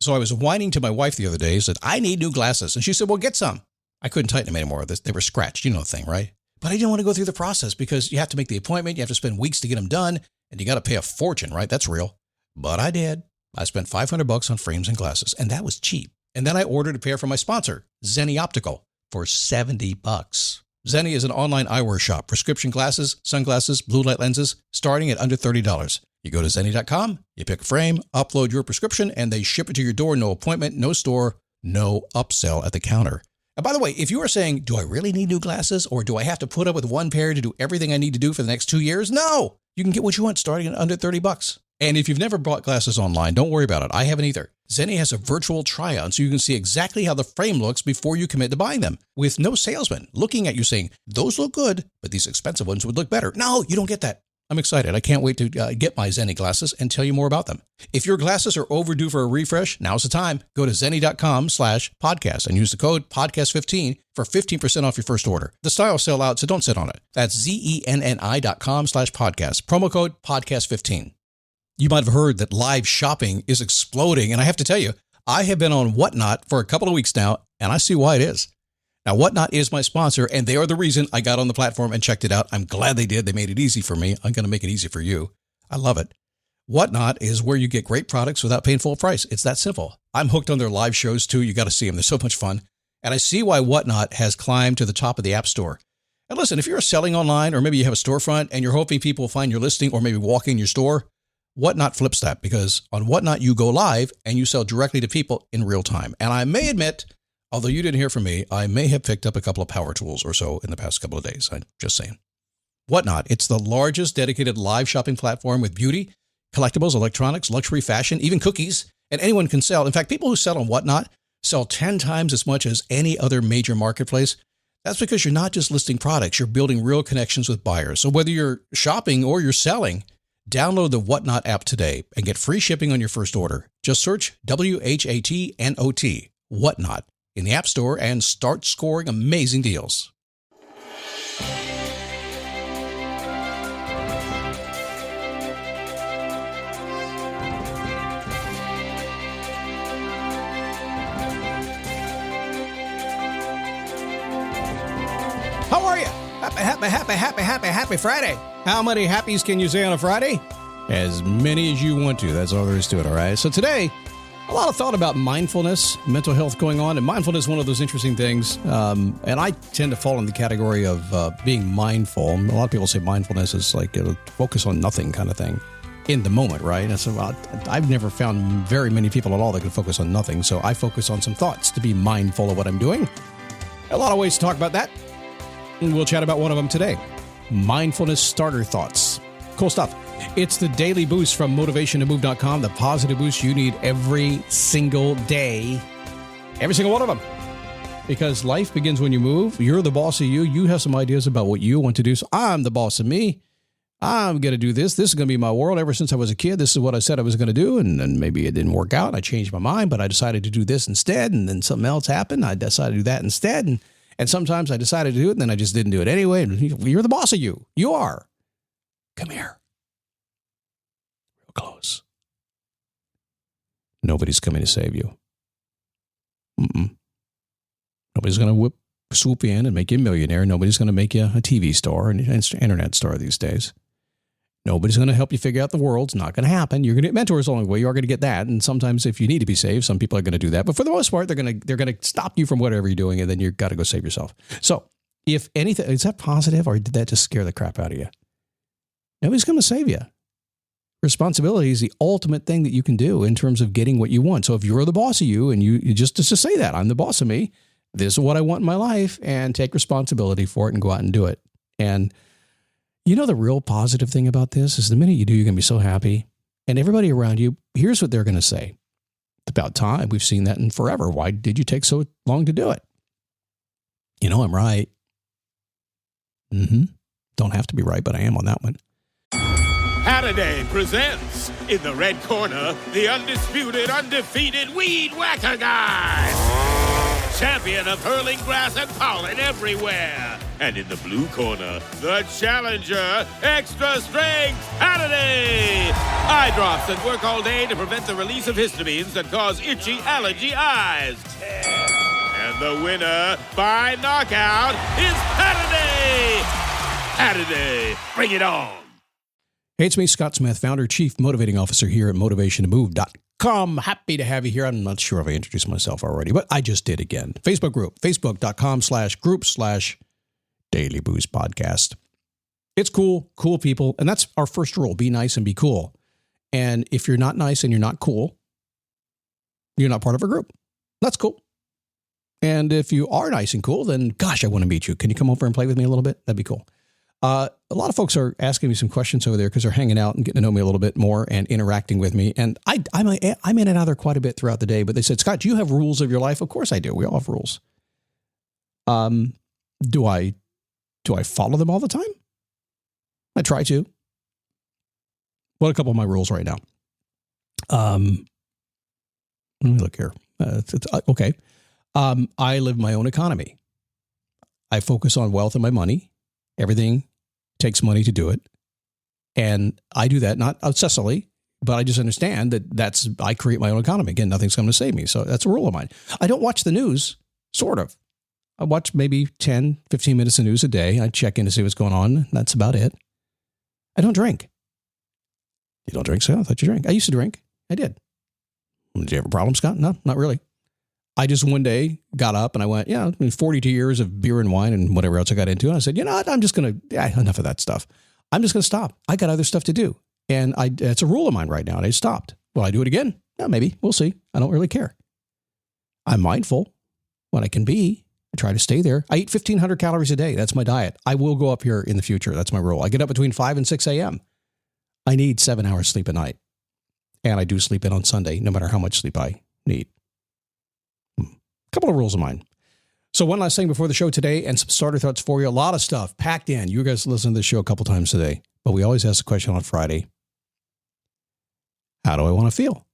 So I was whining to my wife the other day, said, I need new glasses. And she said, well, get some. I couldn't tighten them anymore. They were scratched. You know the thing, right? But I didn't want to go through the process because you have to make the appointment. You have to spend weeks to get them done. And you got to pay a fortune, right? That's real. But I did. I spent $500 on frames and glasses, and that was cheap. And then I ordered a pair from my sponsor, Zenni Optical, for $70. Zenni is an online eyewear shop. Prescription glasses, sunglasses, blue light lenses, starting at under $30. You go to Zenni.com, you pick a frame, upload your prescription, and they ship it to your door. No appointment, no store, no upsell at the counter. And by the way, if you are saying, do I really need new glasses, or do I have to put up with one pair to do everything I need to do for the next 2 years? No! You can get what you want starting at under $30. And if you've never bought glasses online, don't worry about it. I haven't either. Zenni has a virtual try-on, so you can see exactly how the frame looks before you commit to buying them, with no salesman looking at you saying, those look good, but these expensive ones would look better. No, you don't get that. I'm excited. I can't wait to get my Zenni glasses and tell you more about them. If your glasses are overdue for a refresh, now's the time. Go to Zenni.com/podcast and use the code podcast15 for 15% off your first order. The styles sell out, so don't sit on it. That's Zenni.com/podcast. Promo code podcast15. You might have heard that live shopping is exploding, and I have to tell you, I have been on Whatnot for a couple of weeks now, and I see why it is. Now, Whatnot is my sponsor, and they are the reason I got on the platform and checked it out. I'm glad they did. They made it easy for me. I'm going to make it easy for you. I love it. Whatnot is where you get great products without paying full price. It's that simple. I'm hooked on their live shows, too. You got to see them. They're so much fun. And I see why Whatnot has climbed to the top of the App Store. And listen, if you're selling online, or maybe you have a storefront, and you're hoping people will find your listing or maybe walk in your store, Whatnot flips that, because on Whatnot, you go live and you sell directly to people in real time. And I may admit, although you didn't hear from me, I may have picked up a couple of power tools or so in the past couple of days. I'm just saying. Whatnot, it's the largest dedicated live shopping platform with beauty, collectibles, electronics, luxury, fashion, even cookies, and anyone can sell. In fact, people who sell on Whatnot sell 10 times as much as any other major marketplace. That's because you're not just listing products, you're building real connections with buyers. So whether you're shopping or you're selling, download the Whatnot app today and get free shipping on your first order. Just search WHATNOT, Whatnot, in the App Store and start scoring amazing deals. How are you? Happy Friday. How many happies can you say on a Friday? As many as you want to. That's all there is to it, all right? So today, a lot of thought about mindfulness, mental health going on, and mindfulness is one of those interesting things. And I tend to fall in the category of being mindful. A lot of people say mindfulness is like a focus on nothing kind of thing in the moment, right? And so I've never found very many people at all that can focus on nothing. So I focus on some thoughts to be mindful of what I'm doing. A lot of ways to talk about that. And we'll chat about one of them today. Mindfulness starter thoughts. Cool stuff. It's the daily boost from motivationtomove.com, the positive boost you need every single day. Every single one of them. Because life begins when you move. You're the boss of you. You have some ideas about what you want to do. So I'm the boss of me. I'm going to do this. This is going to be my world. Ever since I was a kid, this is what I said I was going to do. And then maybe it didn't work out. I changed my mind, but I decided to do this instead. And then something else happened. I decided to do that instead. And sometimes I decided to do it, and then I just didn't do it anyway. You're the boss of you. You are. Come here. Real close. Nobody's coming to save you. Nobody's going to swoop in and make you a millionaire. Nobody's going to make you a TV star and an internet star these days. Nobody's going to help you figure out the world. It's not going to happen. You're going to get mentors the only way. You are going to get that. And sometimes if you need to be saved, some people are going to do that. But for the most part, they're going to stop you from whatever you're doing, and then you've got to go save yourself. So if anything, is that positive, or did that just scare the crap out of you? Nobody's going to save you. Responsibility is the ultimate thing that you can do in terms of getting what you want. So if you're the boss of you, and you just to say that, I'm the boss of me, this is what I want in my life, and take responsibility for it and go out and do it. And you know, the real positive thing about this is the minute you do, you're going to be so happy. And everybody around you, here's what they're going to say. It's about time. We've seen that in forever. Why did you take so long to do it? You know, I'm right. Don't have to be right, but I am on that one. Halliday presents, in the red corner, the undisputed, undefeated Weed Whacker Guy. Champion of hurling grass and pollen everywhere. And in the blue corner, the challenger, extra strength Saturday. Eye drops that work all day to prevent the release of histamines that cause itchy allergy eyes. And the winner by knockout is Saturday. Saturday, bring it on. Hey, it's me, Scott Smith, founder, chief motivating officer here at motivationtomove.com. Happy to have you here. I'm not sure if I introduced myself already, but I just did again. Facebook group, facebook.com/group/Daily Booze Podcast. It's cool people. And that's our first rule. Be nice and be cool. And if you're not nice and you're not cool, you're not part of our group. That's cool. And if you are nice and cool, then gosh, I want to meet you. Can you come over and play with me a little bit? That'd be cool. A lot of folks are asking me some questions over there because they're hanging out and getting to know me a little bit more and interacting with me. And I'm in and out there quite a bit throughout the day. But they said, Scott, do you have rules of your life? Of course I do. We all have rules. Do I follow them all the time? I try to. What are a couple of my rules right now? Let me look here. Okay. I live my own economy. I focus on wealth and my money. Everything takes money to do it. And I do that, not obsessively, but I just understand that I create my own economy. Again, nothing's going to save me. So that's a rule of mine. I don't watch the news, sort of. I watch maybe 10, 15 minutes of news a day. I check in to see what's going on. That's about it. I don't drink. You don't drink, Scott? I thought you drank. I used to drink. I did. Did you have a problem, Scott? No, not really. I just one day got up and I went, 42 years of beer and wine and whatever else I got into. And I said, I'm just going to, enough of that stuff. I'm just going to stop. I got other stuff to do. And it's a rule of mine right now. And I stopped. Will I do it again? Yeah, maybe. We'll see. I don't really care. I'm mindful when I can be. I try to stay there. I eat 1,500 calories a day. That's my diet. I will go up here in the future. That's my rule. I get up between 5 and 6 a.m. I need 7 hours sleep a night. And I do sleep in on Sunday, no matter how much sleep I need. Couple of rules of mine. So one last thing before the show today and some starter thoughts for you. A lot of stuff packed in. You guys listen to the show a couple times today, but we always ask the question on Friday. How do I want to feel?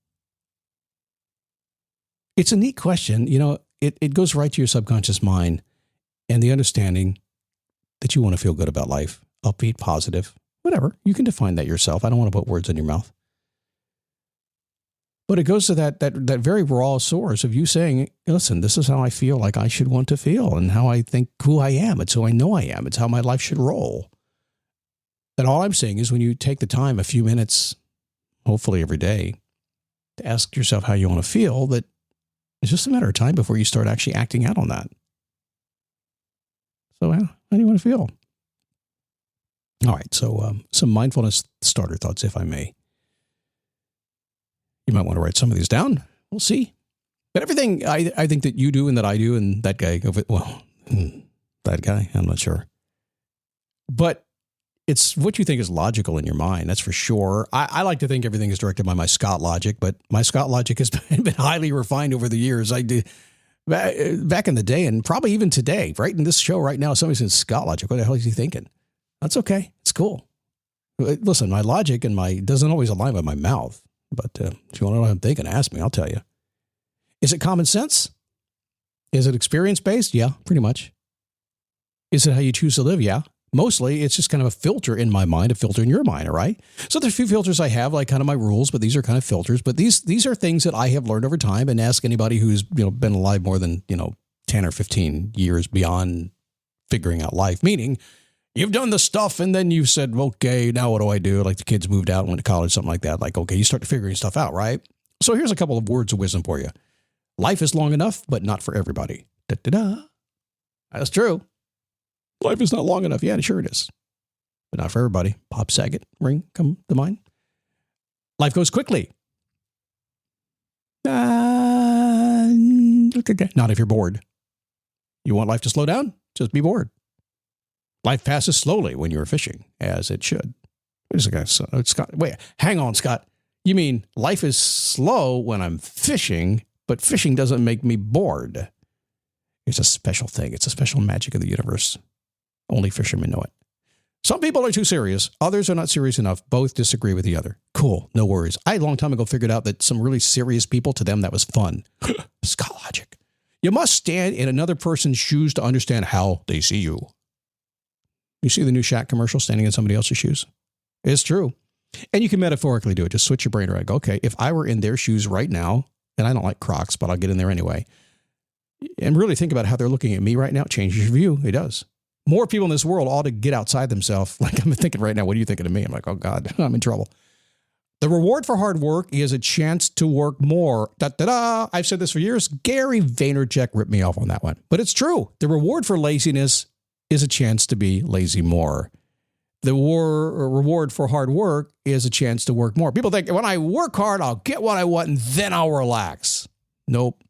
It's a neat question. It goes right to your subconscious mind and the understanding that you want to feel good about life, upbeat, positive, whatever. You can define that yourself. I don't want to put words in your mouth. But it goes to that very raw source of you saying, listen, this is how I feel like I should want to feel and how I think who I am. It's who I know I am. It's how my life should roll. And all I'm saying is when you take the time, a few minutes, hopefully every day, to ask yourself how you want to feel, that it's just a matter of time before you start actually acting out on that. So how do you want to feel? All right, so some mindfulness starter thoughts, if I may. You might want to write some of these down. We'll see. But everything I think that you do and that I do and that guy, that guy, I'm not sure. But it's what you think is logical in your mind. That's for sure. I like to think everything is directed by my Scott logic, but my Scott logic has been highly refined over the years. I did back in the day and probably even today, right in this show right now, somebody says Scott logic. What the hell is he thinking? That's okay. It's cool. Listen, my logic doesn't always align with my mouth. But if you want to know what I'm thinking, ask me. I'll tell you. Is it common sense? Is it experience-based? Yeah, pretty much. Is it how you choose to live? Yeah. Mostly, it's just kind of a filter in my mind, a filter in your mind, all right? So there's a few filters I have, like kind of my rules, but these are kind of filters. But these are things that I have learned over time, and ask anybody who's been alive more than 10 or 15 years beyond figuring out life, meaning you've done the stuff and then you said, okay, now what do I do? Like the kids moved out and went to college, something like that. Like, okay, you start figuring stuff out, right? So here's a couple of words of wisdom for you. Life is long enough, but not for everybody. Da-da-da. That's true. Life is not long enough. Yeah, sure it is. But not for everybody. Bob Saget, ring, come to mind. Life goes quickly. Not if you're bored. You want life to slow down? Just be bored. Life passes slowly when you're fishing, as it should. Wait a second, Scott. Wait, hang on, Scott. You mean life is slow when I'm fishing, but fishing doesn't make me bored? It's a special thing. It's a special magic of the universe. Only fishermen know it. Some people are too serious. Others are not serious enough. Both disagree with the other. Cool. No worries. I, a long time ago, figured out that some really serious people, to them, that was fun. Scott logic. You must stand in another person's shoes to understand how they see you. You see the new Shaq commercial, standing in somebody else's shoes? It's true. And you can metaphorically do it. Just switch your brain around. Go, okay, if I were in their shoes right now, and I don't like Crocs, but I'll get in there anyway, and really think about how they're looking at me right now, it changes your view. It does. More people in this world ought to get outside themselves. Like I'm thinking right now, what are you thinking of me? I'm like, oh God, I'm in trouble. The reward for hard work is a chance to work more. Da-da-da. I've said this for years. Gary Vaynerchuk ripped me off on that one. But it's true. The reward for laziness is a chance to be lazy more. The reward for hard work is a chance to work more. People think, when I work hard, I'll get what I want and then I'll relax. Nope.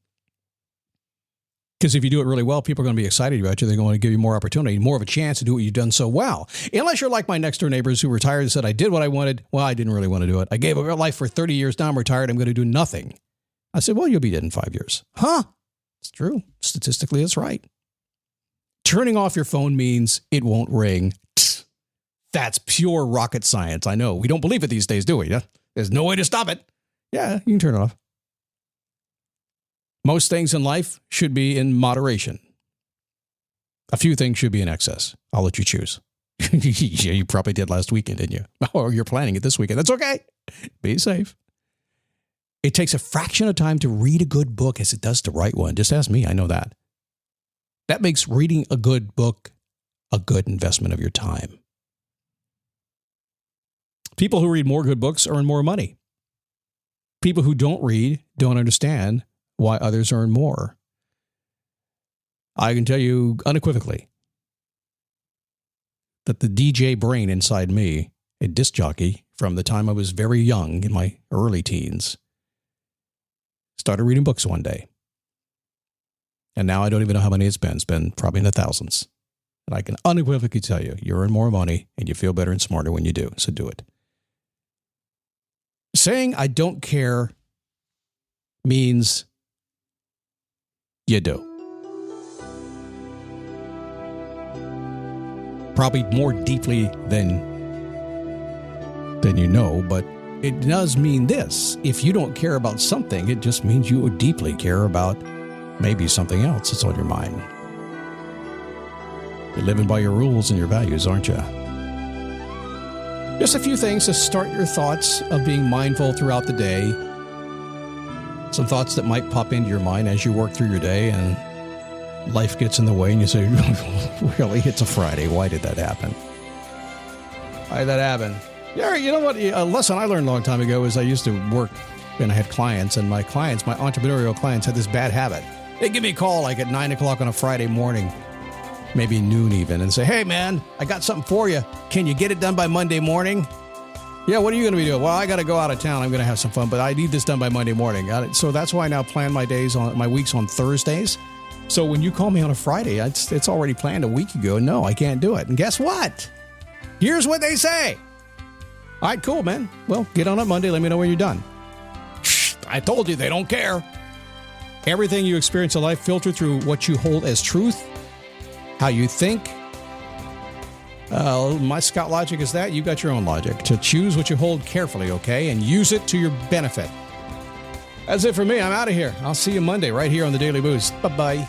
Because if you do it really well, people are going to be excited about you. They're going to give you more opportunity, more of a chance to do what you've done so well. Unless you're like my next door neighbors who retired and said, I did what I wanted. Well, I didn't really want to do it. I gave up my life for 30 years. Now I'm retired. I'm going to do nothing. I said, well, you'll be dead in 5 years. Huh? It's true. Statistically, it's right. Turning off your phone means it won't ring. That's pure rocket science. I know. We don't believe it these days, do we? There's no way to stop it. Yeah, you can turn it off. Most things in life should be in moderation. A few things should be in excess. I'll let you choose. Yeah, you probably did last weekend, didn't you? Or you're planning it this weekend. That's okay. Be safe. It takes a fraction of time to read a good book as it does to write one. Just ask me. I know that. That makes reading a good book a good investment of your time. People who read more good books earn more money. People who don't read don't understand why others earn more. I can tell you unequivocally that the DJ brain inside me, a disc jockey from the time I was very young in my early teens, started reading books one day. And now I don't even know how many it's been. It's been probably in the thousands. And I can unequivocally tell you, you earn more money and you feel better and smarter when you do. So do it. Saying I don't care means you do. Probably more deeply than you know, but it does mean this. If you don't care about something, it just means you deeply care about maybe something else that's on your mind. You're living by your rules and your values, aren't you? Just a few things to start your thoughts of being mindful throughout the day. Some thoughts that might pop into your mind as you work through your day and life gets in the way and you say, really, it's a Friday. Why did that happen? Why did that happen? Yeah, you know what? A lesson I learned a long time ago is I used to work and I had clients, and my entrepreneurial clients had this bad habit. They'd give me a call like at 9 o'clock on a Friday morning, maybe noon even, and say, hey, man, I got something for you. Can you get it done by Monday morning? Yeah, what are you going to be doing? Well, I got to go out of town. I'm going to have some fun, but I need this done by Monday morning. So that's why I now plan my weeks on Thursdays. So when you call me on a Friday, it's already planned a week ago. No, I can't do it. And guess what? Here's what they say. All right, cool, man. Well, get on up Monday. Let me know when you're done. Shh, I told you they don't care. Everything you experience in life filtered through what you hold as truth, how you think. My Scott logic is that. You got your own logic. To choose what you hold carefully, okay, and use it to your benefit. That's it for me. I'm out of here. I'll see you Monday right here on the Daily Boost. Bye-bye.